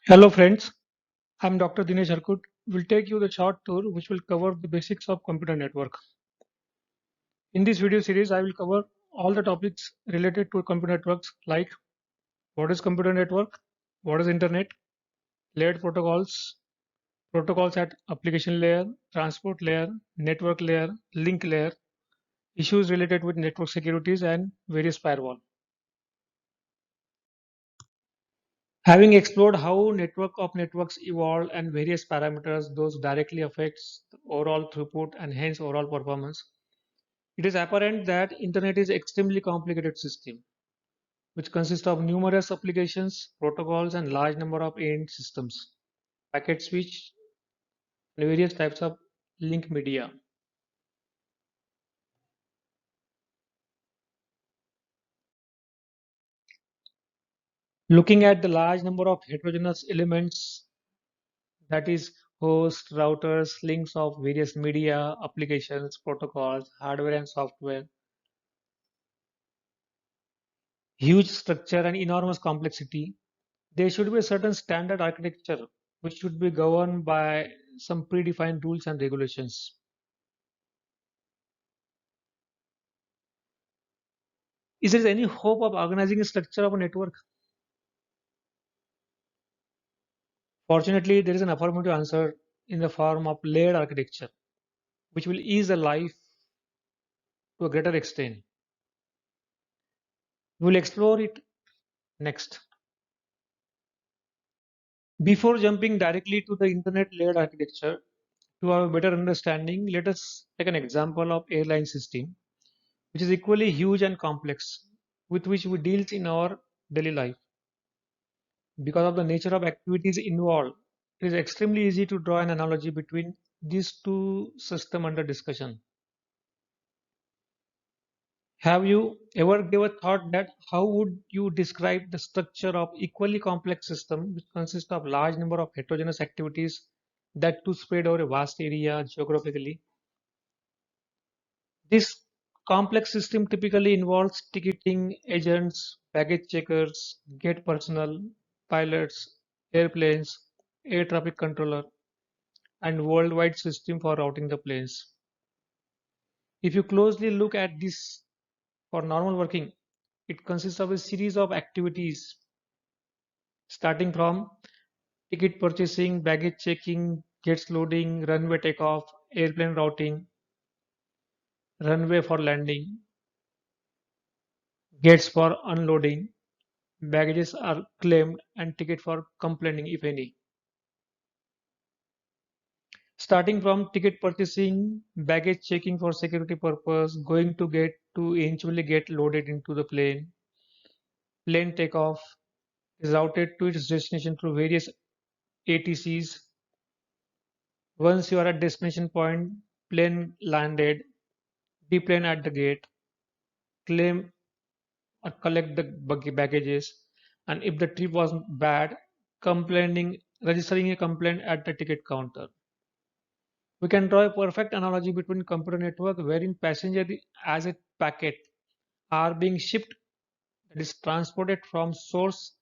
Hello friends, I'm Dr. Dinesh Harkut. We'll take you the short tour which will cover the basics of computer network. In this video series, I will cover all the topics related to computer networks like what is computer network, what is internet, layered protocols, protocols at application layer, transport layer, network layer, link layer, issues related with network securities and various firewall. Having explored how network of networks evolve and various parameters those directly affects the overall throughput and hence overall performance, it is apparent that Internet is extremely complicated system which consists of numerous applications, protocols, and large number of end systems, packet switch, and various types of link media. Looking at the large number of heterogeneous elements, that is hosts, routers, links of various media, applications, protocols, hardware and software, huge structure and enormous complexity, there should be a certain standard architecture which should be governed by some predefined rules and regulations. Is there any hope of organizing a structure of a network? Fortunately, there is an affirmative answer in the form of layered architecture, which will ease the life to a greater extent. We will explore it next. Before jumping directly to the internet layered architecture, to have a better understanding, let us take an example of airline system, which is equally huge and complex, with which we deal in our daily life. Because of the nature of activities involved, it is extremely easy to draw an analogy between these two systems under discussion. Have you ever given a thought that how would you describe the structure of equally complex system which consists of large number of heterogeneous activities that too spread over a vast area geographically? This complex system typically involves ticketing, agents, baggage checkers, gate personnel, pilots, airplanes, air traffic controller, and worldwide system for routing the planes. If you closely look at this for normal working, it consists of a series of activities starting from ticket purchasing, baggage checking, gates loading, runway takeoff, airplane routing, runway for landing, gates for unloading, baggages are claimed, and ticket for complaining, if any. Starting from ticket purchasing, baggage checking for security purpose, going to get to eventually get loaded into the plane, plane takeoff is routed to its destination through various ATCs. Once you are at destination point, plane landed, deplane at the gate, claim or collect the baggages, and if the trip was bad, registering a complaint at the ticket counter. We can draw a perfect analogy between computer network wherein passenger as a packet are being shipped, that is transported from source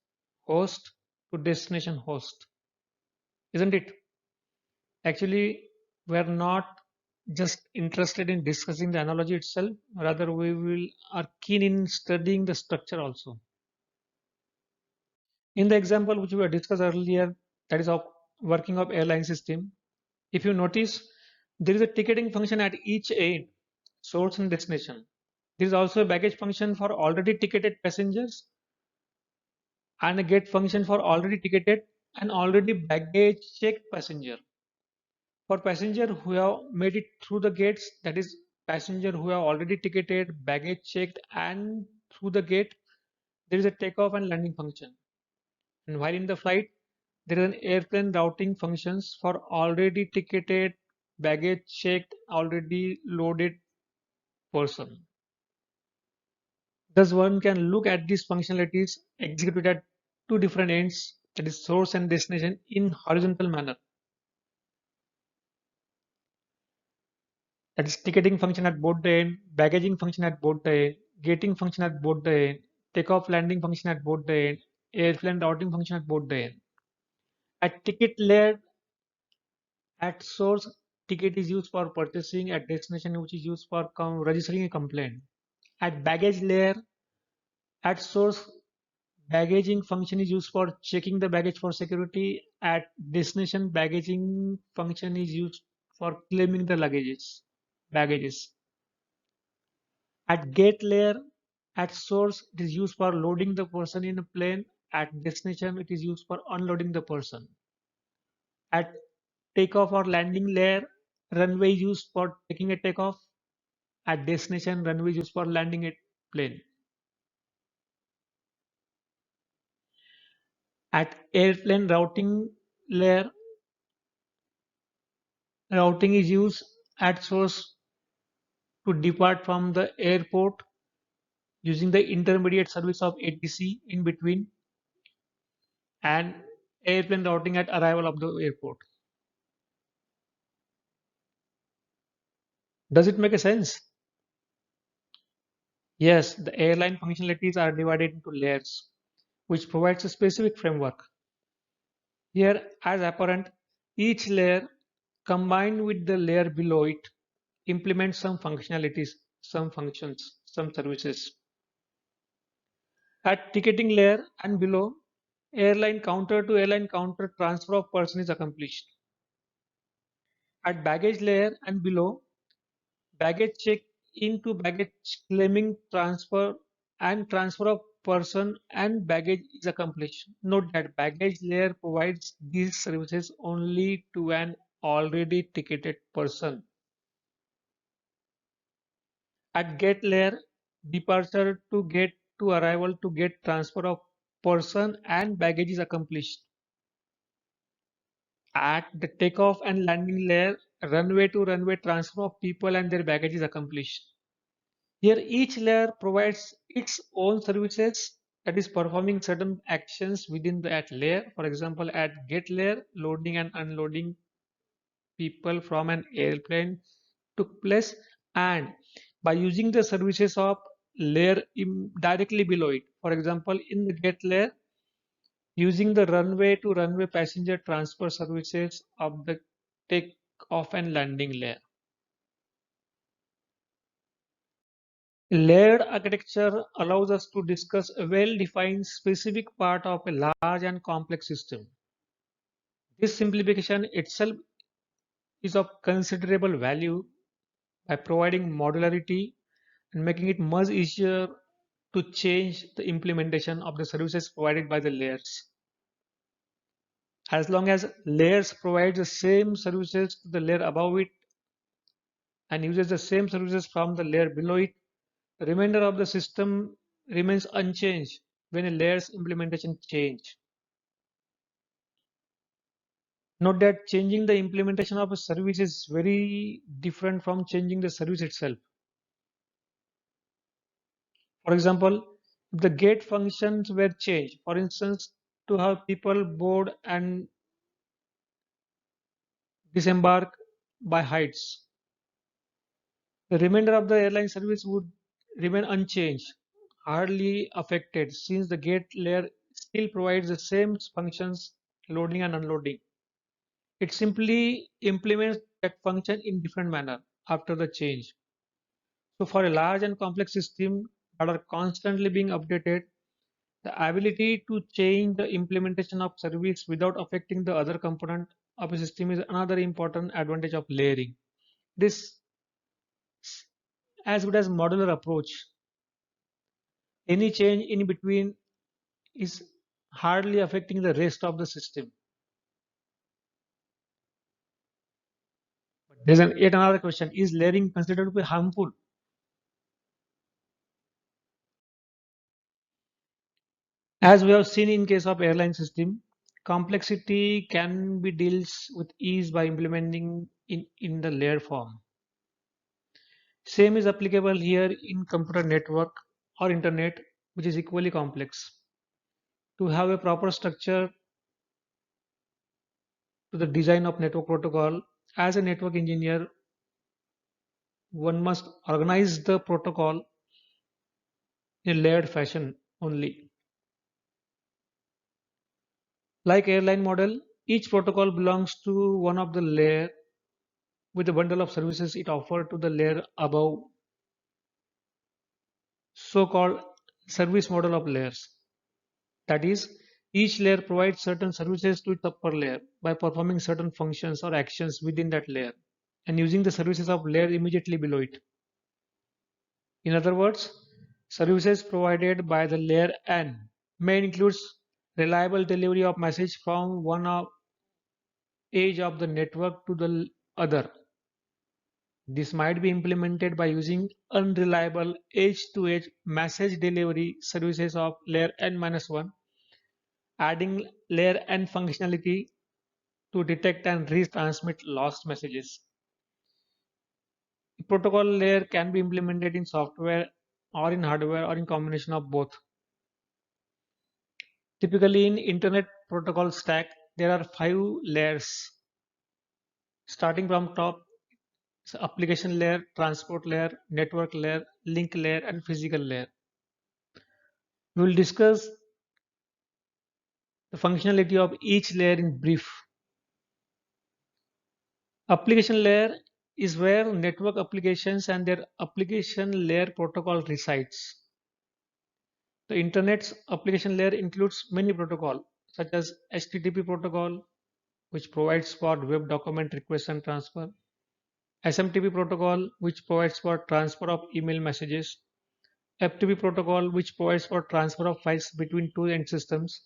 host to destination host, isn't it? Actually, we are not just interested in discussing the analogy itself, rather we will are keen in studying the structure also. In the example which we have discussed earlier, that is of working of airline system, if you notice, there is a ticketing function at each end, source and destination. There is also a baggage function for already ticketed passengers and a gate function for already ticketed and already baggage checked passenger. For passenger who have made it through the gates, that is passenger who have already ticketed, baggage checked and through the gate, there is a takeoff and landing function. And while in the flight, there is an airplane routing functions for already ticketed, baggage checked, already loaded person. Thus one can look at these functionalities executed at two different ends, that is source and destination, in horizontal manner. That is ticketing function at both the end, baggaging function at both the end, gating function at both the end, takeoff landing function at both the end, airplane routing function at both the end. At ticket layer, at source, ticket is used for purchasing. At destination, which is used for registering a complaint. At baggage layer, at source, baggaging function is used for checking the baggage for security. At destination, baggaging function is used for claiming the baggages. At gate layer, at source, it is used for loading the person in a plane. At destination, it is used for unloading the person. At takeoff or landing layer, runway used for taking a takeoff. At destination, runway used for landing a plane. At airplane routing layer, routing is used at source to depart from the airport using the intermediate service of ATC in between, and airplane routing at arrival of the airport. Does it make a sense? Yes, the airline functionalities are divided into layers, which provides a specific framework. Here, as apparent, each layer combined with the layer below it implements some functionalities, some functions, some services. At ticketing layer and below, airline counter to airline counter transfer of person is accomplished. At baggage layer and below, baggage check into baggage claiming transfer and transfer of person and baggage is accomplished. Note that baggage layer provides these services only to an already ticketed person. At gate layer, departure to gate to arrival to gate transfer of person and baggage is accomplished. At the takeoff and landing layer, runway to runway transfer of people and their baggage is accomplished. Here, each layer provides its own services, that is performing certain actions within that layer. For example, at gate layer, loading and unloading people from an airplane took place, and by using the services of layer directly below it. For example, in the gate layer, using the runway to runway passenger transfer services of the take off and landing layer. Layered architecture allows us to discuss a well-defined specific part of a large and complex system. This simplification itself is of considerable value by providing modularity and making it much easier to change the implementation of the services provided by the layers. As long as layers provide the same services to the layer above it and uses the same services from the layer below it, the remainder of the system remains unchanged when a layer's implementation change. Note that changing the implementation of a service is very different from changing the service itself. For example, if the gate functions were changed, for instance, to have people board and disembark by heights, the remainder of the airline service would remain unchanged, hardly affected, since the gate layer still provides the same functions, loading and unloading. It simply implements that function in different manner after the change. So for a large and complex system that are constantly being updated, the ability to change the implementation of service without affecting the other component of a system is another important advantage of layering. This as good as modular approach. Any change in between is hardly affecting the rest of the system. There's yet another question. Is layering considered to be harmful? As we have seen in case of airline system, complexity can be dealt with ease by implementing in the layer form. Same is applicable here in computer network or internet, which is equally complex. To have a proper structure to the design of network protocol, as a network engineer, one must organize the protocol in a layered fashion only. Like airline model, Each protocol belongs to one of the layer with a bundle of services it offers to the layer above, so-called service model of layers. That is, each layer provides certain services to its upper layer by performing certain functions or actions within that layer and using the services of layer immediately below it. In other words, services provided by the layer N may include reliable delivery of message from edge of the network to the other. This might be implemented by using unreliable edge-to-edge message delivery services of layer N-1, adding layer N functionality to detect and retransmit lost messages. The protocol layer can be implemented in software or in hardware or in combination of both. Typically in Internet protocol stack, there are 5 layers. Starting from top, application layer, transport layer, network layer, link layer, and physical layer. We will discuss the functionality of each layer in brief. Application layer is where network applications and their application layer protocol resides. The Internet's application layer includes many protocols such as HTTP protocol, which provides for web document request and transfer, SMTP protocol, which provides for transfer of email messages, FTP protocol, which provides for transfer of files between two end systems,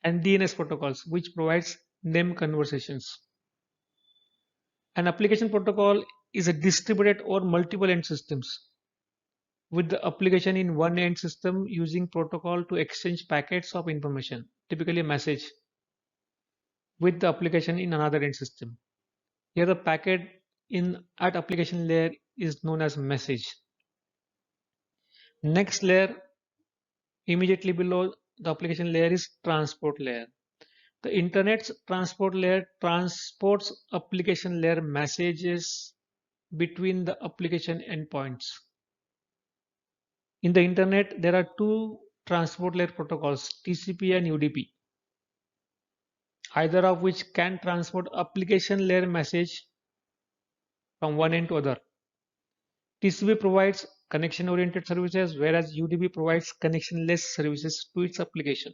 and DNS protocols, which provides name conversations. An application protocol is a distributed or multiple end systems with the application in one end system using protocol to exchange packets of information, typically a message, with the application in another end system. Here the packet in at application layer is known as message. Next layer immediately below the application layer is transport layer. The Internet's transport layer transports application layer messages between the application endpoints. In the Internet, there are two transport layer protocols, TCP and UDP, either of which can transport application layer message from one end to other. TCP provides connection-oriented services, whereas UDP provides connection-less services to its application.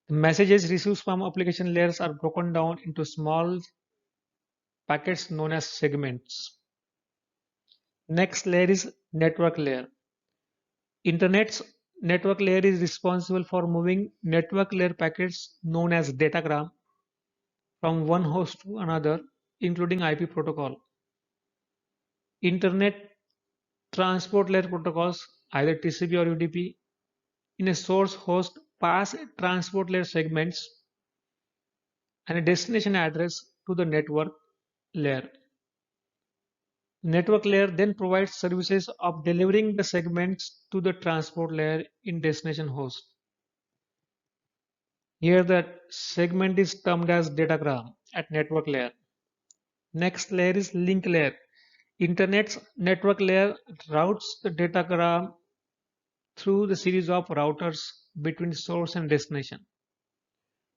The messages received from application layers are broken down into small packets known as segments. Next layer is network layer. Internet's network layer is responsible for moving network layer packets known as datagram from one host to another, including IP protocol. Internet transport layer protocols, either TCP or UDP, in a source host pass transport layer segments and a destination address to the network layer. Network layer then provides services of delivering the segments to the transport layer in destination host. Here the segment is termed as datagram at network layer. Next layer is link layer. Internet's network layer routes the datagram through the series of routers between source and destination.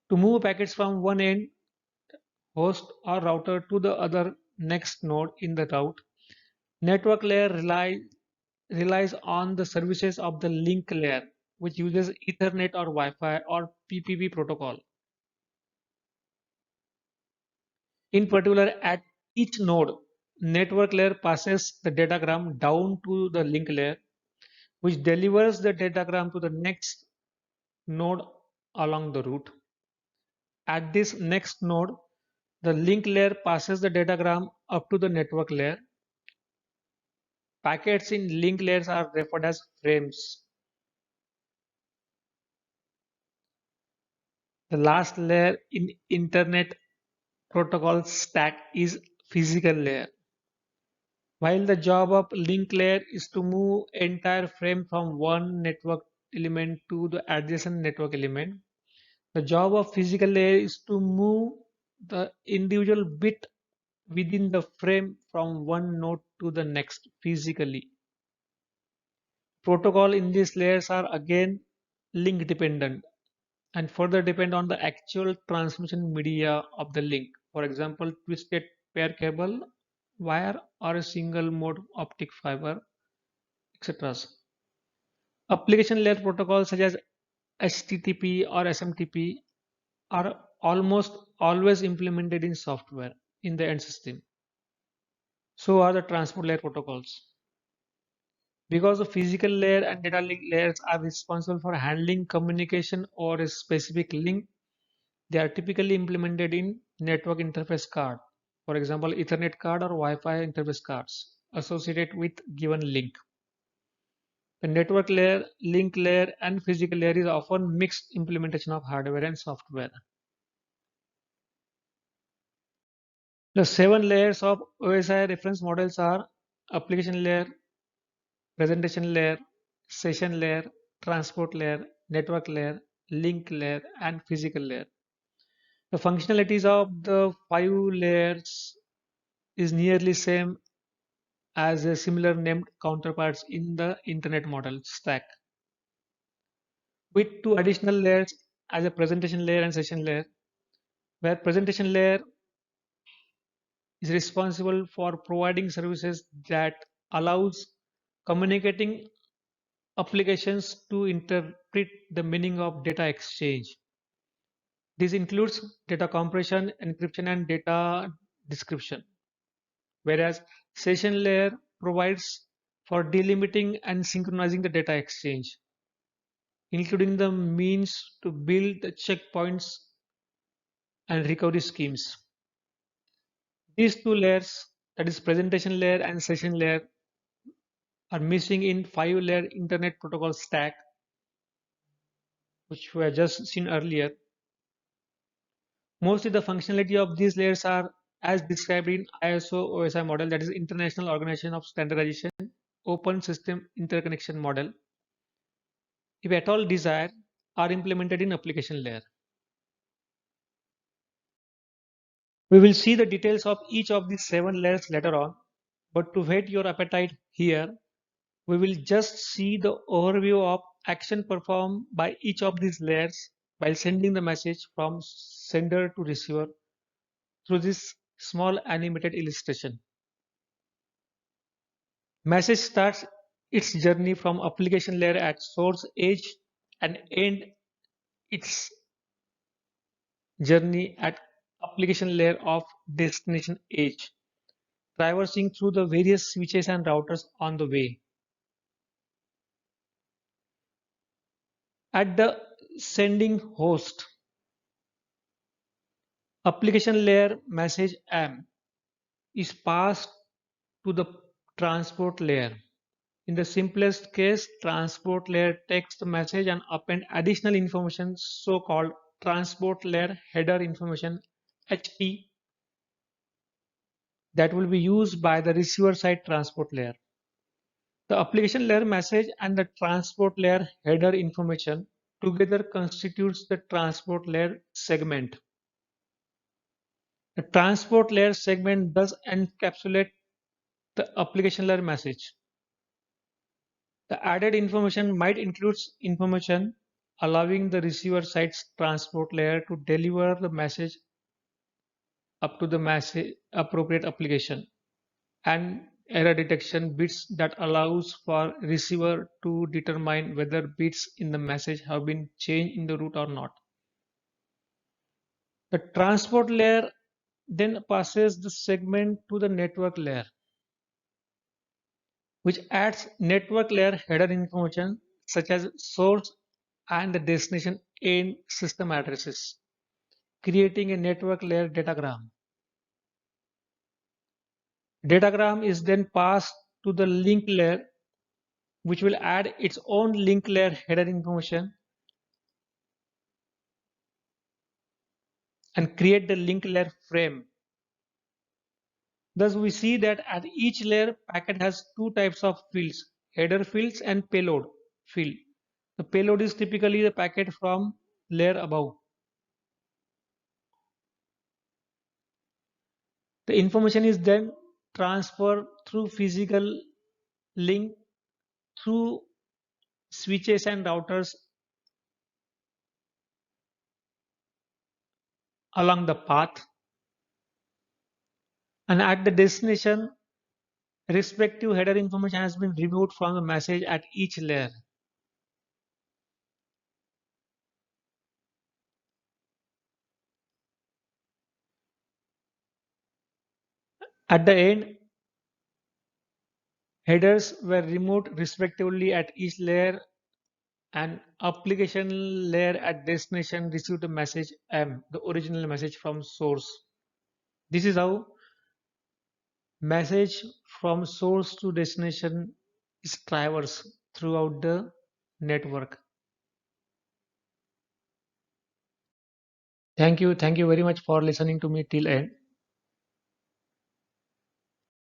To move packets from one end host or router to the other next node in the route, network layer relies on the services of the link layer, which uses Ethernet or Wi-Fi or PPP protocol. In particular, at each node, network layer passes the datagram down to the link layer, which delivers the datagram to the next node along the route. At this next node, the link layer passes the datagram up to the network layer. Packets in link layers are referred as frames. The last layer in Internet protocol stack is physical layer. While the job of link layer is to move entire frame from one network element to the adjacent network element, the job of physical layer is to move the individual bit within the frame from one node to the next physically. Protocol in these layers are again link dependent. and further depend on the actual transmission media of the link. For example, twisted pair cable, wire, or a single mode optic fiber, etc. Application layer protocols such as HTTP or SMTP are almost always implemented in software in the end system. So are the transport layer protocols. Because the physical layer and data link layers are responsible for handling communication or a specific link, they are typically implemented in network interface card. For example, Ethernet card or Wi-Fi interface cards associated with given link. The network layer, link layer, and physical layer is often mixed implementation of hardware and software. The 7 layers of OSI reference models are application layer, presentation layer, session layer, transport layer, network layer, link layer, and physical layer. The functionalities of the 5 layers is nearly same as the similar named counterparts in the Internet model stack, with 2 additional layers as a presentation layer and session layer, where presentation layer is responsible for providing services that allows communicating applications to interpret the meaning of data exchange. This includes data compression, encryption, and data description, whereas session layer provides for delimiting and synchronizing the data exchange, including the means to build the checkpoints and recovery schemes. These 2 layers, that is presentation layer and session layer, are missing in 5 layer Internet Protocol stack, which we have just seen earlier. Mostly the functionality of these layers are as described in ISO OSI model, that is International Organization of Standardization Open System Interconnection Model, if at all desired, are implemented in application layer. We will see the details of each of these 7 layers later on, but to whet your appetite here, we will just see the overview of action performed by each of these layers while sending the message from sender to receiver through this small animated illustration. Message starts its journey from application layer at source edge and end its journey at application layer of destination edge, traversing through the various switches and routers on the way. At the sending host, application layer message M is passed to the transport layer. In the simplest case, transport layer takes the message and append additional information, so-called transport layer header information HT, that will be used by the receiver side transport layer. The application layer message and the transport layer header information together constitutes the transport layer segment. The transport layer segment does encapsulate the application layer message. The added information might include information allowing the receiver side's transport layer to deliver the message up to the message appropriate application, and error detection bits that allows for receiver to determine whether bits in the message have been changed in the route or not. The transport layer then passes the segment to the network layer, which adds network layer header information such as source and the destination end system addresses, creating a network layer datagram. Datagram is then passed to the link layer, which will add its own link layer header information and create the link layer frame. Thus, we see that at each layer, packet has 2 types of fields, header fields and payload field. The payload is typically the packet from layer above. The information is then transferred through physical link through switches and routers along the path, and at the destination, respective header information has been removed from the message at each layer. At the end, headers were removed respectively at each layer, and application layer at destination received the message M, the original message from source. This is how message from source to destination is traversed throughout the network. Thank you very much for listening to me till end.